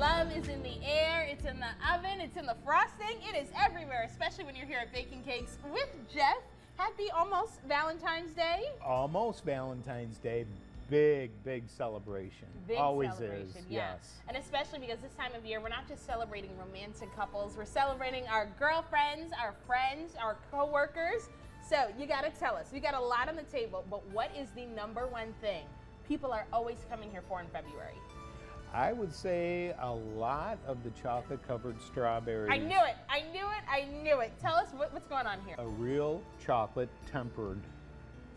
love is in the air, it's in the oven, it's in the frosting, it is everywhere, especially when you're here at Baking Cakes with Jeff. Happy almost Valentine's Day. Almost Valentine's Day. Big, big celebration. Big Always celebration, is, yeah. yes. And especially because this time of year, we're not just celebrating romantic couples, we're celebrating our girlfriends, our friends, our co-workers. So you gotta tell us, we got a lot on the table, but what is the #1 thing people are always coming here for in February? I would say a lot of the chocolate-covered strawberries. I knew it, I knew it, I knew it. Tell us what's going on here. A real chocolate tempered,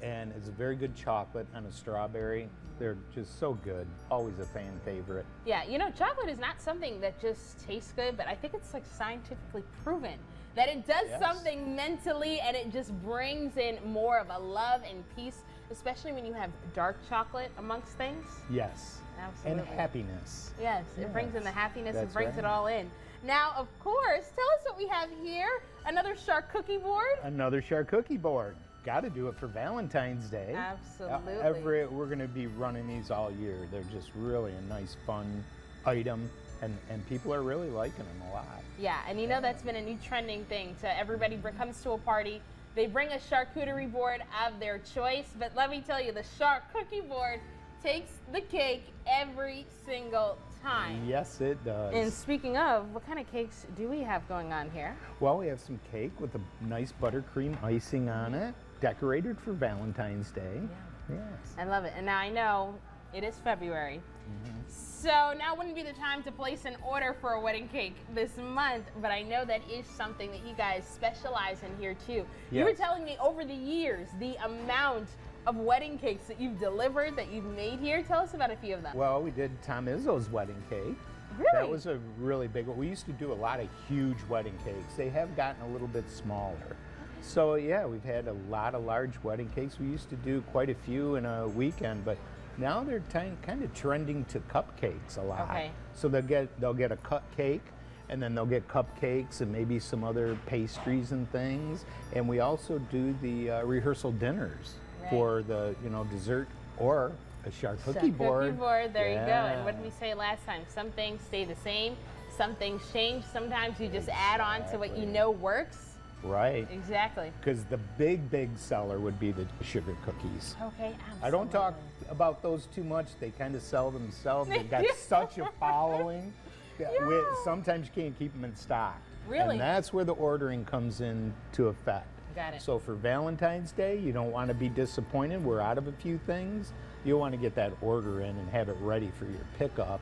and it's a very good chocolate on a strawberry. They're just so good. Always a fan favorite. Yeah, you know, chocolate is not something that just tastes good, but I think it's like scientifically proven that it does something mentally, and it just brings in more of a love and peace, especially when you have dark chocolate amongst things. Yes. Absolutely. And happiness. Yes, it brings in the happiness and That's brings right. it all in. Now, of course, tell us what we have here. Another shark cookie board. Another shark cookie board. Got to do it for Valentine's Day. Absolutely. We're going to be running these all year. They're just really a nice, fun item, and people are really liking them a lot. Yeah, and you know that's been a new trending thing. So everybody comes to a party, they bring a charcuterie board of their choice, but let me tell you, the shark cookie board takes the cake every single time. Yes, it does. And speaking of, what kind of cakes do we have going on here? Well, we have some cake with a nice buttercream icing on it, decorated for Valentine's Day. Yeah. Yes. I love it. And now I know it is February. So now wouldn't be the time to place an order for a wedding cake this month, but I know that is something that you guys specialize in here too. Yes. You were telling me over the years the amount of wedding cakes that you've delivered, that you've made here. Tell us about a few of them. Well, we did Tom Izzo's wedding cake. Really? That was a really big one. We used to do a lot of huge wedding cakes. They have gotten a little bit smaller. So yeah, we've had a lot of large wedding cakes. We used to do quite a few in a weekend, but now they're kind of trending to cupcakes a lot. Okay. So they'll get a cut cake, and then they'll get cupcakes and maybe some other pastries and things. And we also do the rehearsal dinners for the dessert or a shark cookie board. There you go. And what did we say last time? Some things stay the same, some things change. Sometimes you just add on to what you know works. Right. Exactly. Because the big seller would be the sugar cookies. Okay, absolutely. I don't talk about those too much. They kind of sell themselves. They've got such a following. Sometimes you can't keep them in stock. Really? And that's where the ordering comes into effect. Got it. So for Valentine's Day, you don't want to be disappointed. We're out of a few things. You want to get that order in and have it ready for your pickup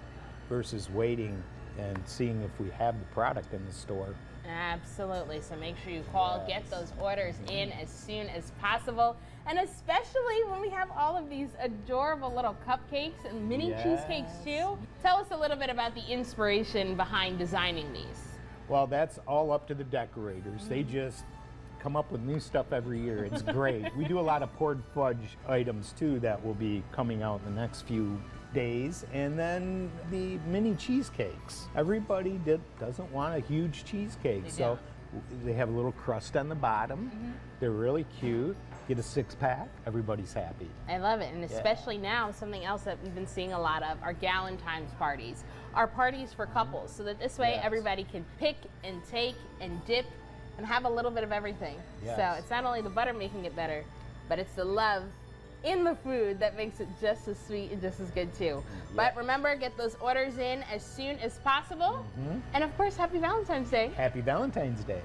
versus waiting and seeing if we have the product in the store. Absolutely. So make sure you call, get those orders in as soon as possible. And especially when we have all of these adorable little cupcakes and mini cheesecakes too. Tell us a little bit about the inspiration behind designing these. Well, that's all up to the decorators. They just come up with new stuff every year. It's great. We do a lot of poured fudge items too that will be coming out in the next few days, and then the mini cheesecakes. Everybody doesn't want a huge cheesecake, so they have a little crust on the bottom. They're really cute. Get a 6-pack, everybody's happy. I love it, and especially now, something else that we've been seeing a lot of are Galentine's parties. Our parties for couples, so that this way everybody can pick and take and dip and have a little bit of everything. So it's not only the butter making it better, but it's the love in the food that makes it just as sweet and just as good too. But remember, get those orders in as soon as possible. And of course, happy Valentine's Day. Happy Valentine's Day.